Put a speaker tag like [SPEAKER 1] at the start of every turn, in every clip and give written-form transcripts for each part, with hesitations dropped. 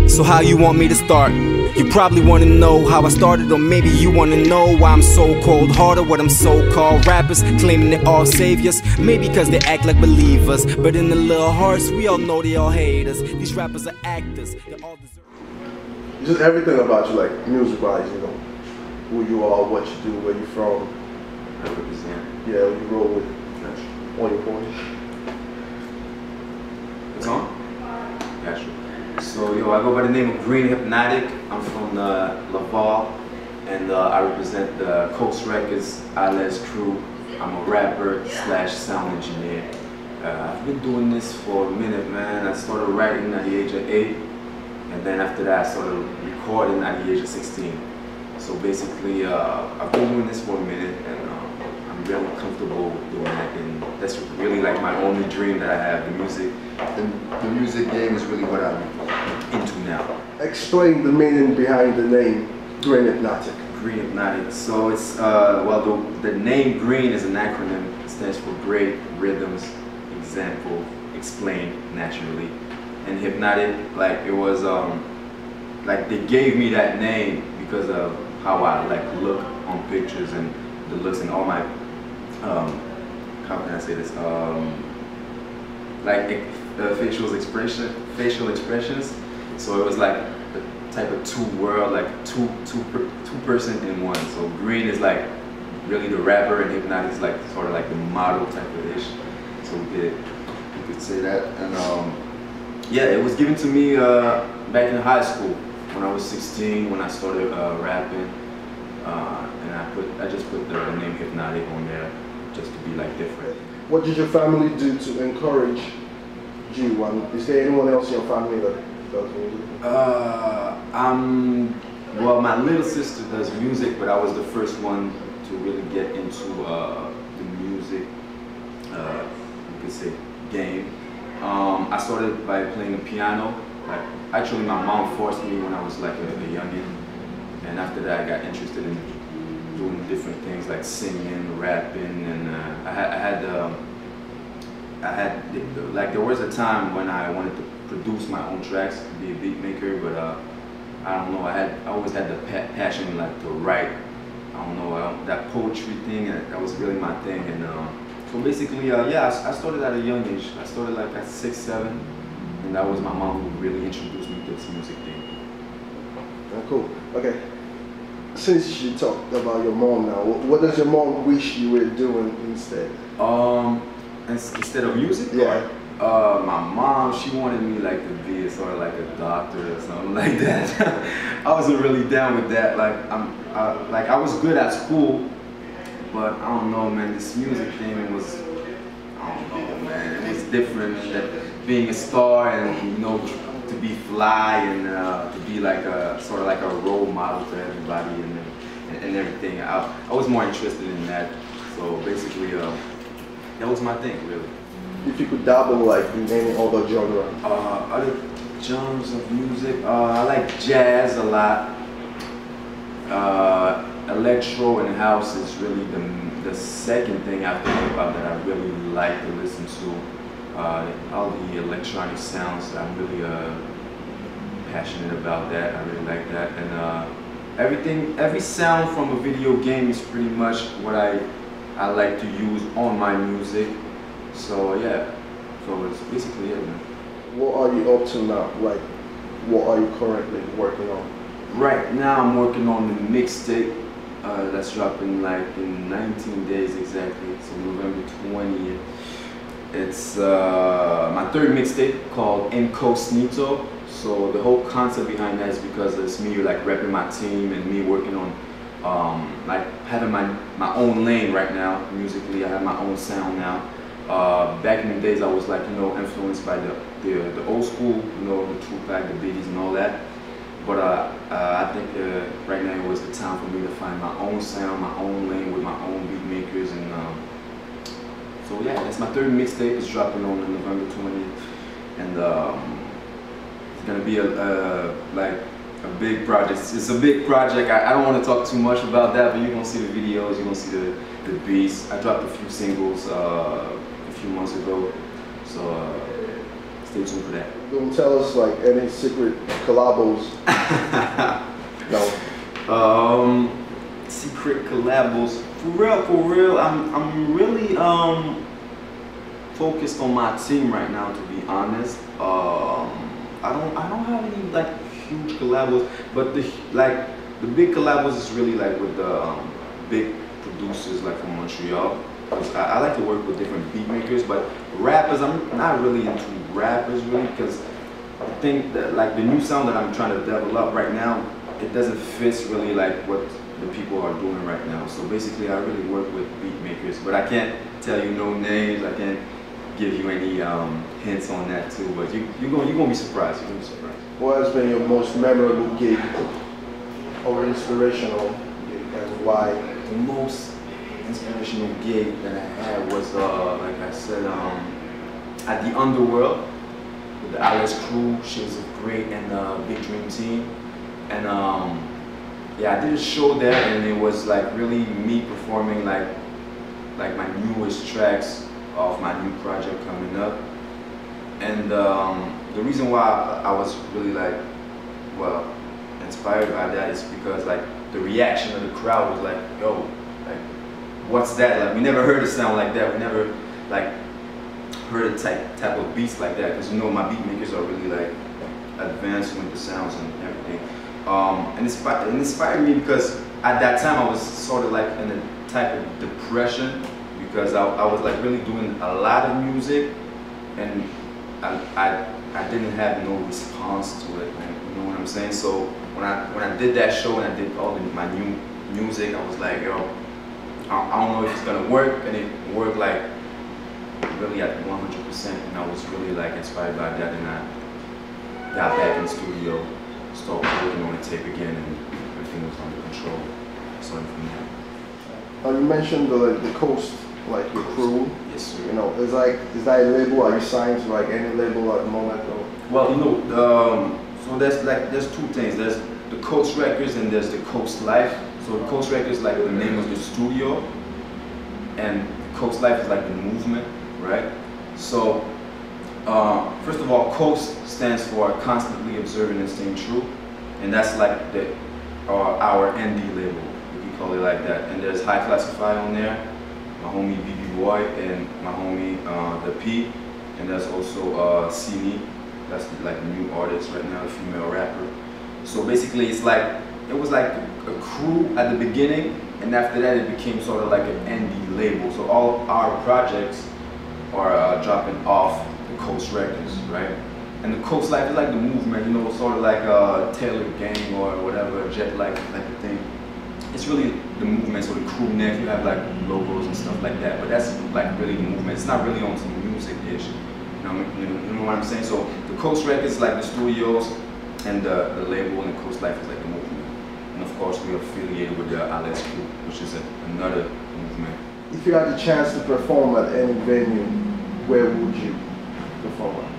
[SPEAKER 1] So how you want me to start? You probably want to know how I started, or maybe you want to know why I'm so cold-hearted. What I'm so-called rappers claiming they're all saviors, maybe because they act like believers, but in their little hearts we all know they all hate us. These rappers are actors, they all deserve.
[SPEAKER 2] Just everything about you, like music-wise, you know, who you are, what you do, where you from.
[SPEAKER 3] I represent.
[SPEAKER 2] Yeah, you roll with all your boys.
[SPEAKER 3] It's on? Gotcha. So, yo, I go by the name of Green Hypnotic. I'm from Laval, and I represent the Coast Records ILS crew. I'm a rapper / sound engineer. I've been doing this for a minute, man. I started writing at the age of 8, and then after that I started recording at the age of 16. So basically, I've been doing this for a minute, and I'm really comfortable doing it, and that's really like my only dream that I have. The music game is really what I'm into now. Explain the meaning behind the name Green Hypnotic. Green Hypnotic. So it's well, the name Green is an acronym. It stands for Great Rhythms, Example, Explain, Naturally. And Hypnotic, like it was like they gave me that name because of how I like look on pictures and the looks and all my how can I say this, like facial expressions. So it was like the type of two person in one. So Green is like really the rapper, and Hypnotic is like sort of like the model type of ish. So you could say that. And yeah, it was given to me back in high school when I was 16, when I started rapping, and I just put the name Hypnotic on there just to be like different. What did your family do to encourage you? Is there anyone else in your family that does music? Well, my little sister does music, but I was the first one to really get into the music, you could say, game. I started by playing the piano. Like, actually, my mom forced me when I was like a youngin', and after that, I got interested in doing different things like singing, rapping, and like there was a time when I wanted to produce my own tracks, be a beat maker, but I don't know. I always had the passion like to write. I don't know, that poetry thing. That was really my thing, and so basically, yeah, I started at a young age. I started like at 6, 7, and that was my mom who really introduced me to this music thing. Cool. Okay. Since you talked about your mom now, what does your mom wish you were doing instead? Instead of music?
[SPEAKER 2] Yeah.
[SPEAKER 3] My mom, she wanted me like to be sort of like a doctor or something like that. I wasn't really down with that. Like I was good at school, but I don't know, man. This music thing was, I don't know, man. It was different. That being a star and you know to be fly and to be like a sort of like a role model for everybody and everything. I was more interested in that. So basically, that was my thing, really. If you could dabble like in any other genre? Other genres of music, I like jazz a lot. Electro and house is really the second thing after hip hop that I really like to listen to. All the electronic sounds, I'm really passionate about that. I really like that, and every sound from a video game is pretty much what I like to use on my music. So yeah, so it's basically it, man. What are you up to now? Like, what are you currently working on? Right now I'm working on the mixtape that's dropping like in 19 days exactly, so November 20th. It's my third mixtape called Incognito. So the whole concept behind that is because it's me like repping my team and me working on like having my own lane right now musically. I have my own sound now. Back in the days, I was like, you know, influenced by the old school, you know, the Tupac, the Biggies, and all that. But I think right now it was the time for me to find my own sound, my own lane with my own beat makers, and so yeah, that's my third mixtape. It's dropping on November 20th, and it's gonna be like a big project. It's a big project. I don't want to talk too much about that, but you're gonna see the videos, you're gonna see the beats. I dropped a few singles a few months ago, so stay stay tuned for that.
[SPEAKER 2] Don't tell us like any secret collabos. No.
[SPEAKER 3] Secret collabos. For real, I'm really focused on my team right now, to be honest. I don't have any like huge collabos, but the big collabos is really like with the big producers like from Montreal. Because I like to work with different beat makers, but rappers, I'm not really into rappers really, because I think that like the new sound that I'm trying to develop right now, it doesn't fit really like what the people are doing right now. So basically I really work with beat makers, but I can't tell you no names, I can't give you any hints on that too, but you're gonna be surprised. You're gonna be surprised.
[SPEAKER 2] What has been your most memorable gig or inspirational gig, and why?
[SPEAKER 3] The most inspirational gig that I had was like I said, at the Underworld with the Alice Crew, Shades of Grey, and Big Dream Team. And yeah, I did a show there, and it was like really me performing like my newest tracks of my new project coming up. And the reason why I was really like, well, inspired by that is because like the reaction of the crowd was like, yo, like, what's that? Like, we never heard a sound like that. We never like heard a type of beats like that, because you know my beat makers are really like advanced with the sounds and everything. And it inspired me because at that time I was sort of like in a type of depression, because I was like really doing a lot of music, and I didn't have no response to it, man. You know what I'm saying? So when I did that show and I did all my new music, I was like, yo, I don't know if it's gonna work, and it worked like really at 100%, and I was really like inspired by that, and I got back in the studio, started working on the tape again, and everything was under control. Started from there.
[SPEAKER 2] You mentioned the Coast, like your crew.
[SPEAKER 3] Yes, sir.
[SPEAKER 2] You know, is that a label? Are you signed to like any label at the moment? Or?
[SPEAKER 3] Well, you know, so there's two things. There's the Coast Records and there's the Coast Life. So the Coast Records is like the name of the studio, and Coast Life is like the movement, right? So first of all, Coast stands for Constantly Observing and Staying True, and that's like our indie label, if you call it like that. And there's High Classify on there, my homie BB Boy, and my homie The P, and there's also Simi, that's like the new artist right now, a female rapper. So basically it's like, it was like a crew at the beginning, and after that it became sort of like an indie label. So all our projects are dropping off the Coast Records, right? And the Coast Life is like the movement, you know, sort of like a Taylor Gang or whatever, Jet Life type of thing. It's really the movement, so the crew neck, you have like logos and stuff like that, but that's like really the movement. It's not really on some music-ish, you know what I'm saying? So the Coast Records is like the studios, and the label, and the Coast Life is like the movement. And of course we are affiliated with the Alice Crew, which is another movement.
[SPEAKER 2] If you had the chance to perform at any venue, where would you perform at?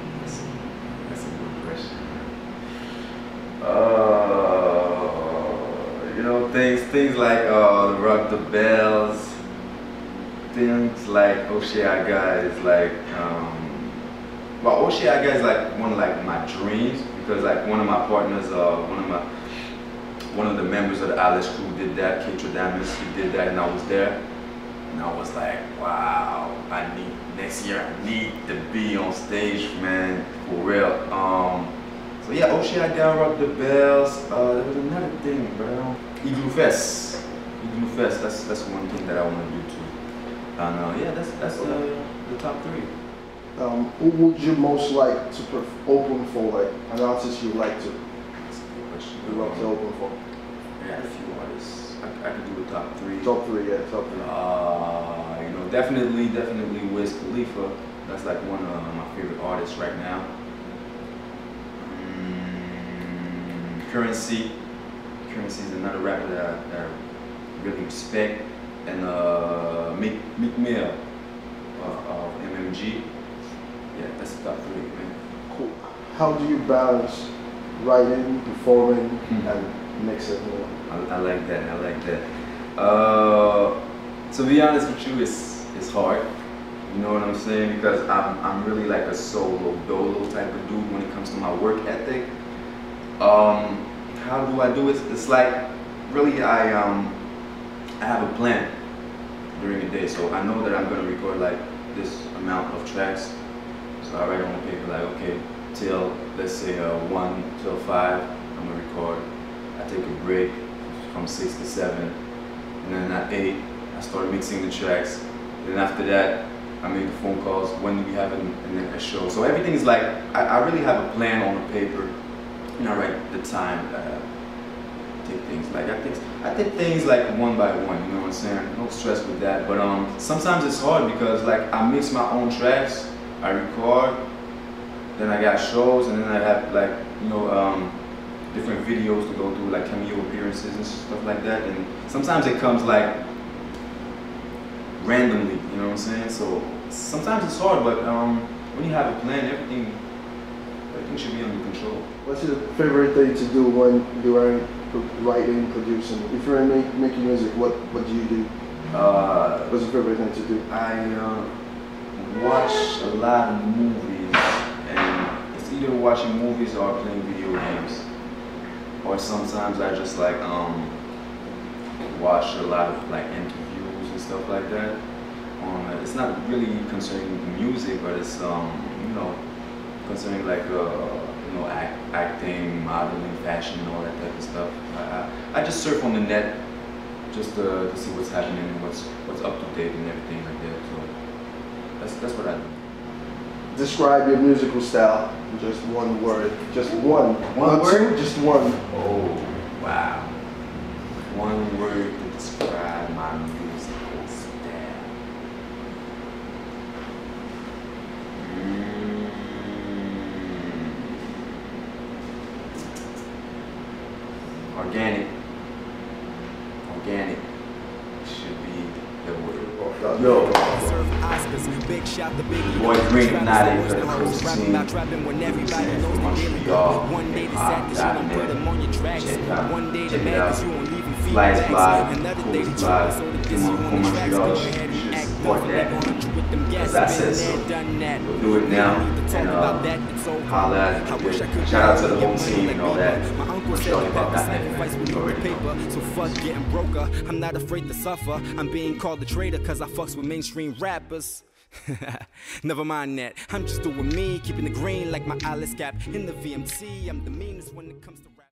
[SPEAKER 3] That's a good question. You know, things like the Rock the Bells, things like Oceaga is like, well, Oceaga is like one of like my dreams, because like one of my partners, one of the members of the Alice Crew did that, K-Tradamus, he did that, and I was there. And I was like, wow, next year I need to be on stage, man, for real. So yeah, Oceaga, Rock the Bells, there was another thing, bro. Igloo Fest, that's one thing that I want to do too. And yeah, that's the top three.
[SPEAKER 2] Who would you most like to open for, like an artist you like to?
[SPEAKER 3] That's a good question.
[SPEAKER 2] You love to open for?
[SPEAKER 3] I got a few artists. I could do a top three.
[SPEAKER 2] Top three, yeah, top three.
[SPEAKER 3] You know, definitely Wiz Khalifa. That's like one of my favorite artists right now. Currency is another rapper that I really respect, and Meek Mill of MMG. Yeah, that's the top three, man.
[SPEAKER 2] Cool. How do you balance writing, performing, and mixing? You know?
[SPEAKER 3] I like that. To be honest with you, it's hard. You know what I'm saying? Because I'm really like a solo dolo type of dude when it comes to my work ethic. How do I do it? It's like really I have a plan during the day, so I know that I'm gonna record like this amount of tracks. So I write on the paper like, okay, till let's say 1 till 5, I'm gonna record. I take a break from 6 to 7, and then at 8 I start mixing the tracks. Then after that I make the phone calls. When do we have a show? So everything is like I really have a plan on the paper, and I write the time that I take things like I did things like one by one. You know what I'm saying? No stress with that. But sometimes it's hard because like I mix my own tracks, I record, then I got shows, and then I have like different videos to go do, like cameo appearances and stuff like that. And sometimes it comes like randomly, you know what I'm saying? So sometimes it's hard, but when you have a plan, everything should be under control.
[SPEAKER 2] What's your favorite thing to do when you are writing, producing? If you're making music, what do you do? What's your favorite thing to do?
[SPEAKER 3] I watch a lot of movies, and it's either watching movies or playing video games. Or sometimes I just like watch a lot of like interviews and stuff like that. It's not really concerning music, but it's concerning like acting, modeling, fashion, and all that type of stuff. I just surf on the net just to see what's happening and what's up to date and everything like that. So that's what I do.
[SPEAKER 2] Describe your musical style in just one word. Just one.
[SPEAKER 3] One word?
[SPEAKER 2] Just one.
[SPEAKER 3] Oh, wow. One word to describe my musical style. Organic. Organic should be the word.
[SPEAKER 2] Yo.
[SPEAKER 3] Boy Green Hypnotic for the coast team. From Montreal. Hip-hop.net. Check it out. Flies Blog, Coolest Blog. If you want to come Montreal, you should support that. As I said so. We'll do it now. And holla at you. Shout out to the whole team and all that. Montreal.net. You already know.
[SPEAKER 1] So fuck getting broker. I'm not afraid to suffer. I'm being called a traitor cause I fucks with mainstream rappers. Never mind that. I'm just doing me, keeping the green like my Alice cap in the VMC. I'm the meanest when it comes to rap.